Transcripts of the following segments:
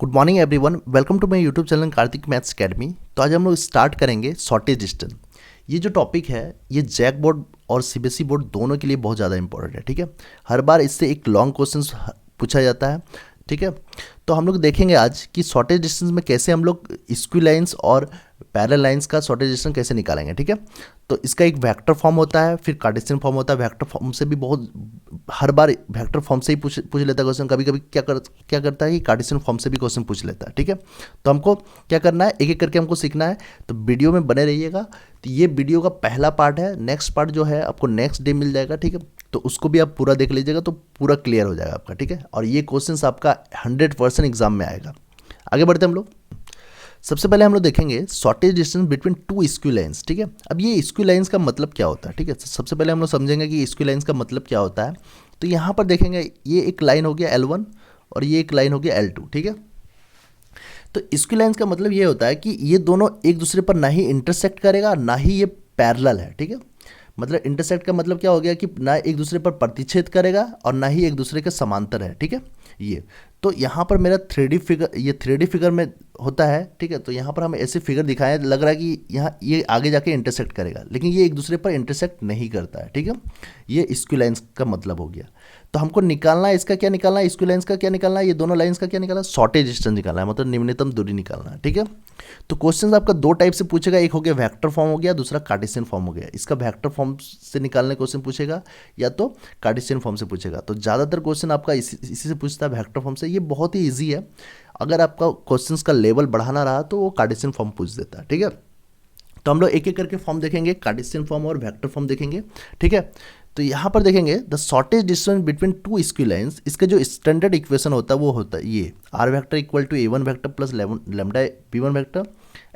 Good morning everyone, welcome to my YouTube channel Kartik Maths Academy. तो आज हम लोग स्टार्ट करेंगे शॉर्टेज डिस्टेंस। ये जो टॉपिक है ये जैक बोर्ड और सीबीएसई बोर्ड दोनों के लिए बहुत ज़्यादा इंपॉर्टेंट है। ठीक है, हर बार इससे एक लॉन्ग क्वेश्चन पूछा जाता है। ठीक है, तो हम लोग देखेंगे आज कि शॉर्टेज डिस्टेंस में कैसे हम लोग स्क्यू लाइंस और पैरेलल लाइंस का शॉर्टेज डिस्टेंस कैसे निकालेंगे। ठीक है, तो इसका एक वेक्टर फॉर्म होता है, फिर कार्टेशियन फॉर्म होता है। वेक्टर फॉर्म से भी बहुत हर बार वेक्टर फॉर्म से ही पूछ लेता है क्वेश्चन। कभी कभी क्या करता है कि कार्टेशियन फॉर्म से भी क्वेश्चन पूछ लेता है। ठीक है, तो हमको क्या करना है, एक एक करके हमको सीखना है। तो वीडियो में बने रहिएगा। तो ये वीडियो का पहला पार्ट है, नेक्स्ट पार्ट जो है आपको नेक्स्ट डे मिल जाएगा। ठीक है, तो उसको भी आप पूरा देख लीजिएगा तो पूरा क्लियर हो जाएगा आपका। ठीक है, और ये क्वेश्चन आपका 100% एग्जाम में आएगा। आगे बढ़ते हम लोग। सबसे पहले हम लोग देखेंगे shortage distance between to skew lines. ठीक है, अब ये स्क्यू लाइंस का मतलब क्या होता है। ठीक है, सबसे पहले हम लोग समझेंगे कि स्क्यू लाइंस का मतलब क्या होता है। तो यहाँ पर देखेंगे ये एक लाइन हो गया L1 और ये एक लाइन हो गया L2। ठीक है, तो स्क्यू लाइंस का मतलब ये होता है कि ये दोनों एक दूसरे पर ना ही इंटरसेक्ट करेगा ना ही ये पैरेलल है। ठीक है, मतलब इंटरसेक्ट का मतलब क्या हो गया कि ना एक दूसरे पर प्रतिच्छेद करेगा और ना ही एक दूसरे के समांतर है। ठीक है, ये तो यहाँ पर मेरा 3D फिगर, ये 3D फिगर में होता है। ठीक है, तो यहाँ पर हम ऐसे फिगर दिखाएं, लग रहा है कि यहाँ ये आगे जाके इंटरसेक्ट करेगा, लेकिन ये एक दूसरे पर इंटरसेक्ट नहीं करता है। ठीक है, ये स्क्यू लाइंस का मतलब हो गया। तो हमको निकालना है, इसका क्या निकालना है, स्क्यू लाइंस का क्या निकालना है, ये दोनों लाइंस का क्या निकालना है, शॉर्टेज डिस्टेंस निकालना है, मतलब निम्नतम दूरी निकालना है। ठीक है, तो क्वेश्चन आपका दो टाइप से पूछेगा, एक हो गया वेक्टर फॉर्म हो गया, दूसरा कार्टेशियन फॉर्म हो गया। इसका वेक्टर फॉर्म से निकालने क्वेश्चन पूछेगा या तो कार्टेशियन फॉर्म से पूछेगा। तो ज़्यादातर क्वेश्चन आपका इसी से पूछता है, वेक्टर फॉर्म से। ये बहुत ही ईजी है, अगर आपका क्वेश्चंस का लेवल बढ़ाना रहा तो वो कार्टेशियन फॉर्म पूछ देता है। ठीक है, तो हम लोग एक एक करके फॉर्म देखेंगे, कार्टेशियन फॉर्म और वेक्टर फॉर्म देखेंगे। ठीक है, तो यहाँ पर देखेंगे the shortest distance between to skew lines. इसका जो स्टैंडर्ड इक्वेशन होता है वो होता है ये R vector equal to A1 vector plus lambda B1 vector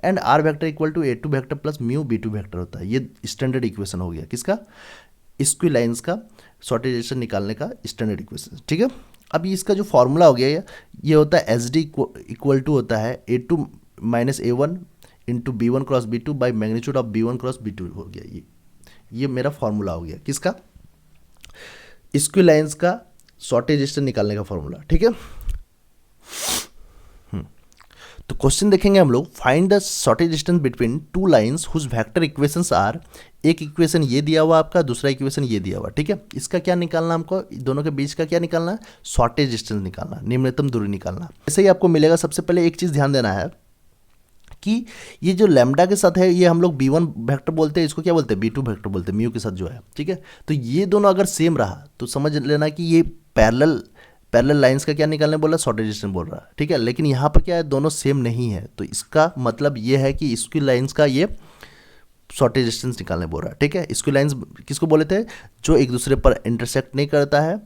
and R vector equal to A2 vector plus mu B2 vector होता है। ये स्टैंडर्ड इक्वेशन हो गया किसका, स्क्यू लाइंस का शॉर्टेज डिस्टेंस निकालने का स्टैंडर्ड इक्वेशन। ठीक है, अब इसका जो फॉर्मूला हो गया ये होता है एच डी इक्वल टू होता है A2 minus A1 into B1 cross B2 by magnitude of B1 cross B2 हो गया। ये मेरा फॉर्मूला हो गया किसका, स्क्यू लाइंस का शॉर्टेज डिस्टेंस निकालने का फॉर्मूला। ठीक है, तो क्वेश्चन देखेंगे हम लोग, find the shortest distance between two lines whose vector equations are. एक इक्वेशन ये दिया हुआ आपका, दूसरा इक्वेशन ये दिया हुआ। ठीक है, इसका क्या निकालना हमको, दोनों के बीच का क्या निकालना है, शॉर्टेज डिस्टेंस निकालना, निम्नतम दूरी निकालना। ऐसे ही आपको मिलेगा। सबसे पहले एक चीज़ ध्यान देना है कि ये जो लैम्डा के साथ है ये हम लोग B1 वेक्टर बोलते हैं, इसको क्या बोलते हैं, B2 वेक्टर बोलते हैं, म्यू के साथ जो है। ठीक है, तो ये दोनों अगर सेम रहा तो समझ लेना कि ये पैरेलल लाइंस का क्या निकालने बोल रहा है, शॉर्टेज डिस्टेंस बोल रहा है। ठीक है, लेकिन यहाँ पर क्या है, दोनों सेम नहीं है, तो इसका मतलब ये है कि स्क्यू लाइंस का ये शॉर्टेज डिस्टेंस निकालने बोल रहा है। ठीक है, स्क्यू लाइंस किसको बोले थे, जो एक दूसरे पर इंटरसेक्ट नहीं करता है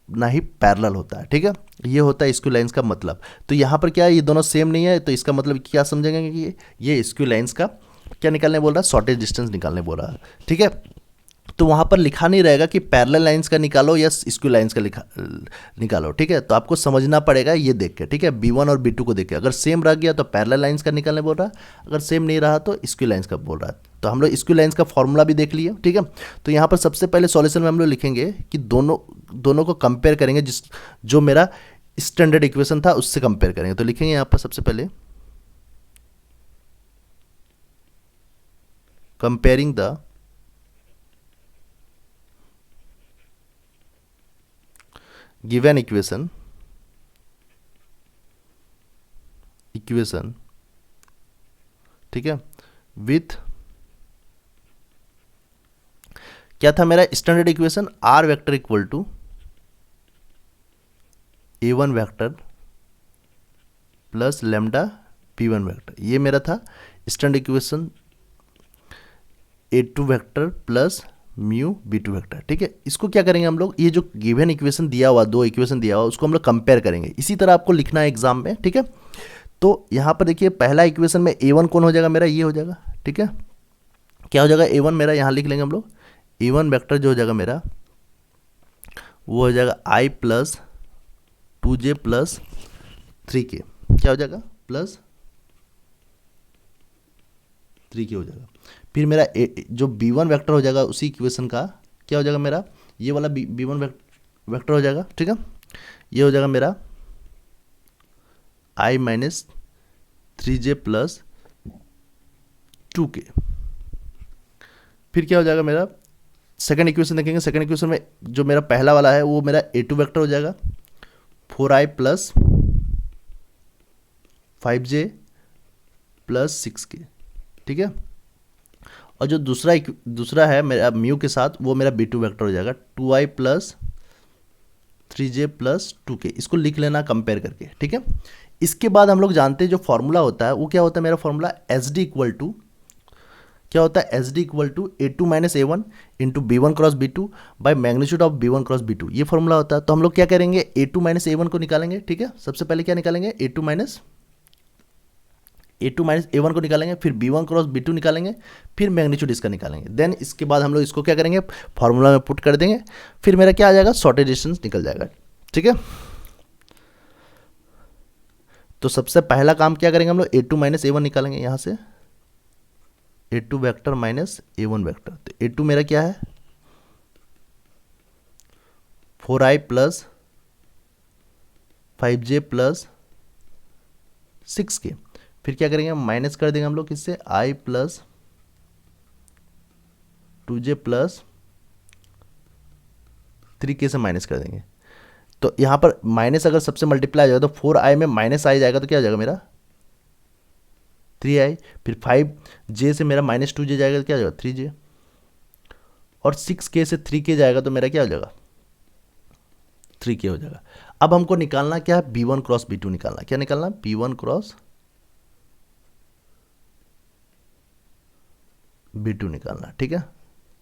ना ही पैरेलल होता है। ठीक है, ये होता है स्क्यू लाइंस का मतलब। तो यहाँ पर क्या है, ये दोनों सेम नहीं है, तो इसका मतलब क्या समझेंगे कि ये स्क्यू लाइंस का क्या निकालने बोल रहा है, शॉर्टेज डिस्टेंस निकालने बोल रहा है। ठीक है, तो वहाँ पर लिखा नहीं रहेगा कि पैरेलल लाइंस का निकालो या स्क्यू लाइंस का निकालो। ठीक है, तो आपको समझना पड़ेगा ये देख के। ठीक है, B1 और B2 को देख के, अगर सेम रह गया तो पैरेलल लाइंस का निकालने बोल रहा है, अगर सेम नहीं रहा तो स्क्यू लाइंस का बोल रहा है। तो हम लोग स्क्यू लाइंस का फॉर्मूला भी देख लिए। ठीक है, तो यहाँ पर सबसे पहले सॉल्यूशन में हम लोग लिखेंगे कि दोनों को कंपेयर करेंगे, जो मेरा स्टैंडर्ड इक्वेशन था उससे कंपेयर करेंगे। तो लिखेंगे यहाँ पर सबसे पहले कंपेयरिंग द given equation ठीक है, विथ क्या था मेरा standard equation, R vector equal to A1 vector plus lambda B1 vector. ये मेरा था standard equation, A2 vector plus mu B2 vector. ठीक है, इसको क्या करेंगे हम लोग, ये जो गिवन इक्वेशन दिया हुआ, दो इक्वेशन दिया हुआ, उसको हम लोग कंपेयर करेंगे। इसी तरह आपको लिखना है एग्जाम में। ठीक है, तो यहाँ पर देखिए पहला इक्वेशन में A1 कौन हो जाएगा मेरा, ये हो जाएगा। ठीक है, क्या हो जाएगा, A1 मेरा यहाँ लिख लेंगे हम लोग, A1 वेक्टर जो हो जाएगा मेरा वो हो जाएगा I plus 2J plus 3K। क्या हो जाएगा, प्लस 3K हो जाएगा। फिर मेरा जो B1 वेक्टर हो जाएगा उसी इक्वेशन का क्या हो जाएगा मेरा, ये वाला B1 वेक्टर हो जाएगा। ठीक है, ये हो जाएगा मेरा आई माइनस 3j प्लस 2k। फिर क्या हो जाएगा मेरा सेकंड इक्वेशन देखेंगे। सेकंड इक्वेशन में जो मेरा पहला वाला है वो मेरा a2 वेक्टर हो जाएगा 4i plus 5j plus 6k, ठीक है। और जो दूसरा है मेरा म्यू के साथ वो मेरा b2 वेक्टर हो जाएगा 2i plus 3j plus 2k। इसको लिख लेना कंपेयर करके, ठीक है। इसके बाद हम लोग जानते हैं जो फॉर्मूला होता है वो क्या होता है, मेरा formula S D equal to क्या होता है, S D equal to A2 minus A1 into B1 cross B2 by magnitude of B1 cross B2, ये फॉर्मूला होता है। तो हम लोग क्या करेंगे, A2 माइनस A1 को निकालेंगे, ठीक है। सबसे पहले क्या निकालेंगे, A2 माइनस A1 को निकालेंगे, फिर B1 क्रॉस B2 निकालेंगे, फिर मैग्नीट्यूड इसका निकालेंगे। देन इसके बाद हम लोग इसको क्या करेंगे, फॉर्मूला में पुट कर देंगे, फिर मेरा क्या आ जाएगा, शॉर्टेज डिस्टेंस निकल जाएगा, ठीक है। तो सबसे पहला काम क्या करेंगे हम लोग, A2 माइनस A1 निकालेंगे यहाँ से, A2 vector minus A1 vector. तो A2 मेरा क्या है 4i plus 5j plus 6k। फिर क्या करेंगे, माइनस कर देंगे हम लोग किससे, i plus 2j plus 3k से माइनस कर देंगे। तो यहाँ पर माइनस अगर सबसे मल्टीप्लाई आ जाएगा तो 4i में माइनस आई जाएगा तो क्या हो जाएगा मेरा 3i, फिर 5j से मेरा माइनस 2j जाएगा तो क्या हो जाएगा 3j, और 6k से 3k जाएगा तो मेरा क्या हो जाएगा 3k हो जाएगा। अब हमको निकालना क्या है, B1 क्रॉस B2 निकालना। क्या निकालना, B1 क्रॉस B2 निकालना, ठीक है।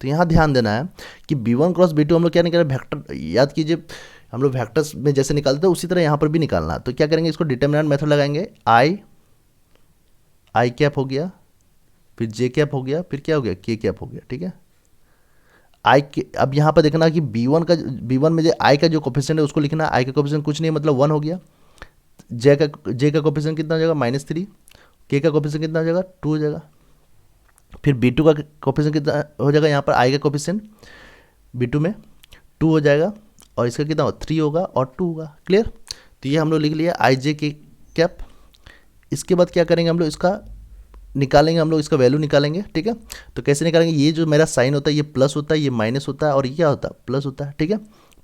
तो यहाँ ध्यान देना है कि B1 क्रॉस B2 हम लोग क्या निकालें, वेक्टर याद कीजिए, हम लोग वेक्टर्स में जैसे निकालते हैं उसी तरह यहाँ पर भी निकालना। तो क्या करेंगे, इसको डिटर्मिनेंट मेथड लगाएंगे, आई कैप हो गया, फिर जे कैप हो गया, फिर क्या हो गया के कैप हो गया, ठीक है। आई के अब यहाँ पर देखना कि B1 में जो आई का जो कोफिशिएंट है उसको लिखना, आई का कोफिशिएंट कुछ नहीं मतलब 1 हो गया, जे का कोफिशिएंट कितना हो जाएगा -3, के का कोफिशिएंट कितना हो जाएगा 2 हो जाएगा, फिर B2 का कोफिशिएंट कितना हो जाएगा, यहाँ पर आई का कोफिशिएंट B2 में 2 हो जाएगा, और इसका कितना होगा 3 होगा और 2 होगा, क्लियर। तो ये हम लोग लिख लिया आई जे के कैप। इसके बाद क्या करेंगे हम लोग, इसका निकालेंगे, हम लोग इसका वैल्यू निकालेंगे, ठीक है। तो कैसे निकालेंगे, ये जो मेरा साइन होता है ये प्लस होता है, ये माइनस होता है, और ये क्या होता है प्लस होता है, ठीक है।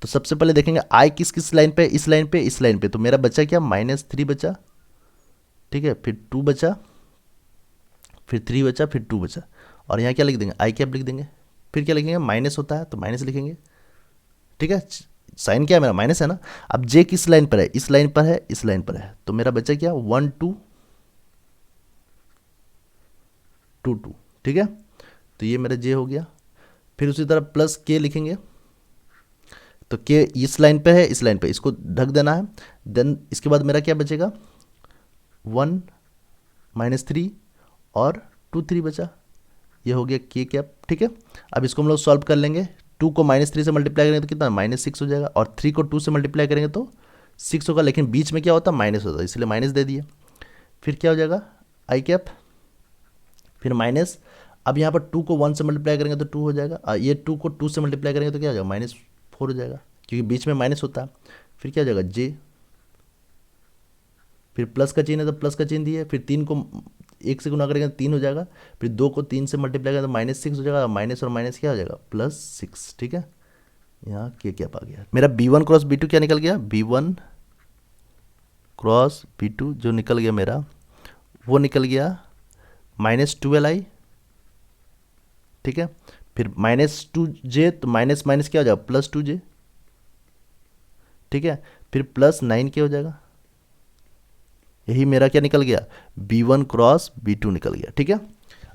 तो सबसे पहले देखेंगे आई किस किस लाइन पे, इस लाइन पे, इस लाइन पे। तो मेरा बचा क्या -3 बचा, ठीक है, फिर 2 बचा, फिर 3 बचा, फिर 2 बचा, और यहाँ क्या लिख देंगे आई कैप लिख देंगे। फिर क्या लिखेंगे, माइनस होता है तो माइनस लिखेंगे, ठीक है। साइन क्या है मेरा माइनस है ना। अब जे किस लाइन पर है, इस लाइन पर है, इस लाइन पर है, तो मेरा बचा क्या 1 2 2 2, ठीक है। तो ये मेरा जे हो गया। फिर उसी तरह प्लस के लिखेंगे, तो के इस लाइन पे है, इस लाइन पे, इसको ढक देना है। देन इसके बाद मेरा क्या बचेगा 1 -3 और 2 3 बचा, ये हो गया के कैप, ठीक है। अब इसको हम लोग सॉल्व कर लेंगे। 2 को -3 से मल्टीप्लाई करेंगे तो कितना -6 हो जाएगा, और 3 को 2 से मल्टीप्लाई करेंगे तो 6 होगा, लेकिन बीच में क्या होता है माइनस होता है, इसलिए माइनस दे दिए। फिर क्या हो जाएगा आई कैप, फिर माइनस, अब यहाँ पर 2 को 1 से मल्टीप्लाई करेंगे तो 2 हो जाएगा, ये 2 को 2 से मल्टीप्लाई करेंगे तो क्या हो जाएगा -4 हो जाएगा, क्योंकि बीच में माइनस होता है। फिर क्या हो जाएगा जे, फिर प्लस का चिन्ह है तो प्लस का चिन्ह दिए, फिर 3 को 1 से गुना करेंगे तो 3 हो जाएगा, फिर 2 को 3 से मल्टीप्लाई करेंगे तो -6 हो जाएगा, माइनस और माइनस क्या हो जाएगा +6, ठीक है। यहाँ के क्या आ गया मेरा B1 क्रॉस B2 क्या निकल गया, B1 क्रॉस B2 जो निकल गया मेरा वो निकल गया -12i, ठीक है। फिर -2j, तो माइनस माइनस क्या हो जाएगा +2j, ठीक है। फिर +9k हो जाएगा, यही मेरा क्या निकल गया B1 क्रॉस B2 निकल गया, ठीक है।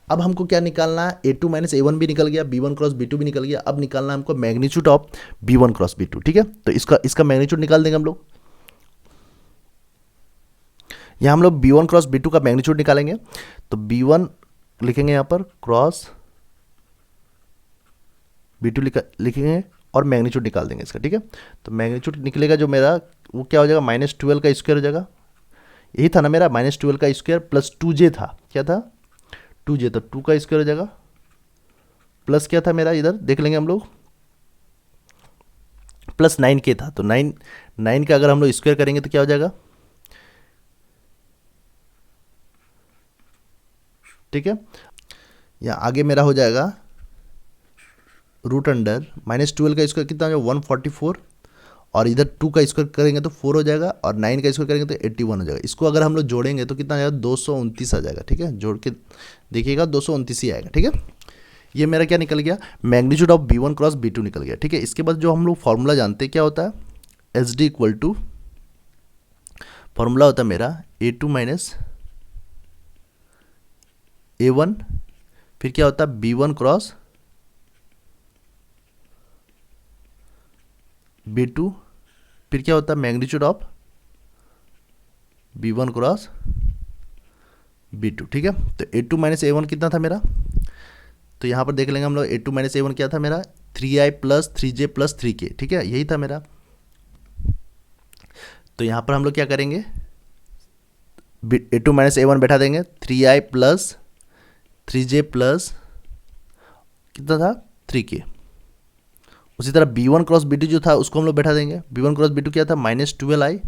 अब हमको क्या निकालना है, A2 माइनस A1 भी निकल गया, B1 क्रॉस B2 भी निकल गया। अब निकालना है हमको magnitude of B1 cross B2, ठीक है। तो इसका मैग्नीट्यूड निकाल देंगे हम लोग। यहाँ हम लोग B1 क्रॉस B2 का मैग्नीट्यूड निकालेंगे, तो B1 लिखेंगे यहाँ पर क्रॉस B2 लिखेंगे और मैग्नीट्यूड निकाल देंगे इसका, ठीक है। तो मैग्नीट्यूड निकलेगा जो मेरा वो क्या हो जाएगा -12 का स्क्वायर हो जाएगा, यही था ना मेरा -12 का स्क्वायर प्लस 2j था, क्या था 2j, तो 2 का स्क्वायर हो जाएगा, प्लस क्या था मेरा इधर देख लेंगे हम लोग +9k था, तो 9 का अगर हम लोग स्क्वायर करेंगे तो क्या हो जाएगा ठीक है। यहाँ आगे मेरा हो जाएगा रूट अंडर -12 का स्क्वायर कितना हो जाएगा 144, और इधर 2 का स्क्वायर करेंगे तो 4 हो जाएगा, और 9 का स्क्वायर करेंगे तो 81 हो जाएगा। इसको अगर हम लोग जोड़ेंगे तो कितना आ जाएगा 229 आ जाएगा। ठीक है, जोड़ के देखिएगा 229 ही आएगा। ठीक है, ये मेरा क्या निकल गया, magnitude of B1 cross B2 निकल गया। ठीक है, इसके बाद जो हम लोग फॉर्मूला जानते हैं क्या होता है, SD इक्वल टू फॉर्मूला होता है मेरा A2 माइनस A1, फिर क्या होता है B1 क्रॉस B2, फिर क्या होता है magnitude of B1 cross B2। ठीक है, तो A2 माइनस A1 कितना था मेरा, तो यहाँ पर देख लेंगे हम लोग A2 माइनस A1 क्या था मेरा 3i plus 3j plus 3k। ठीक है, यही था मेरा। तो यहाँ पर हम लोग क्या करेंगे, A2 माइनस A1 बैठा देंगे, 3i प्लस 3j प्लस कितना था 3k। उसी तरह B1 क्रॉस B2 जो था उसको हम लोग बैठा देंगे, B1 क्रॉस B2 क्या था -12i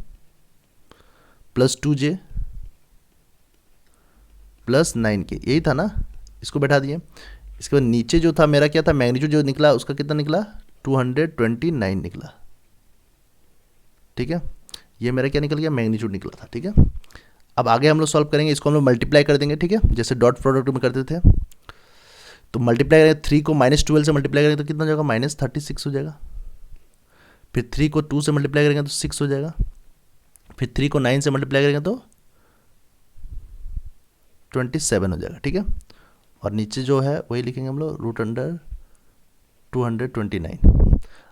plus 2j plus 9k, यही था ना, इसको बैठा दिए। इसके बाद नीचे जो था मेरा क्या था मैग्नीट्यूड जो निकला उसका कितना निकला 229 निकला। ठीक है, ये मेरा क्या निकल गया मैग्नीट्यूड निकला था। ठीक है, अब आगे हम लोग सॉल्व करेंगे, इसको हम लोग मल्टीप्लाई कर देंगे। ठीक है, जैसे डॉट प्रोडक्ट में करते थे, तो मल्टीप्लाई करेंगे 3 को -12 से मल्टीप्लाई करेंगे तो कितना हो जाएगा -36 हो जाएगा, फिर 3 को 2 से मल्टीप्लाई करेंगे तो 6 हो जाएगा, फिर 3 को 9 से मल्टीप्लाई करेंगे तो 27 हो जाएगा। ठीक है, और नीचे जो है वही लिखेंगे हम लोग रूट अंडर 229।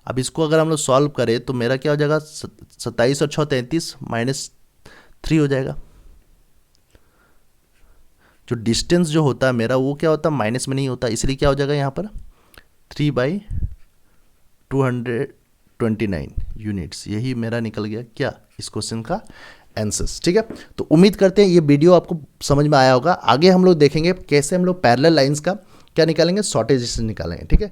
अब इसको अगर हम लोग सॉल्व करें तो मेरा क्या हो जाएगा 27 और 6 33 -3 हो जाएगा। जो डिस्टेंस जो होता है मेरा वो क्या होता है माइनस में नहीं होता, इसलिए क्या हो जाएगा यहाँ पर 3/229 यूनिट्स। यही मेरा निकल गया क्या इस क्वेश्चन का आंसर्स। ठीक है, तो उम्मीद करते हैं ये वीडियो आपको समझ में आया होगा। आगे हम लोग देखेंगे कैसे हम लोग पैरेलल लाइंस का क्या निकालेंगे, शॉर्टेज डिस्टेंस निकालेंगे। ठीक है।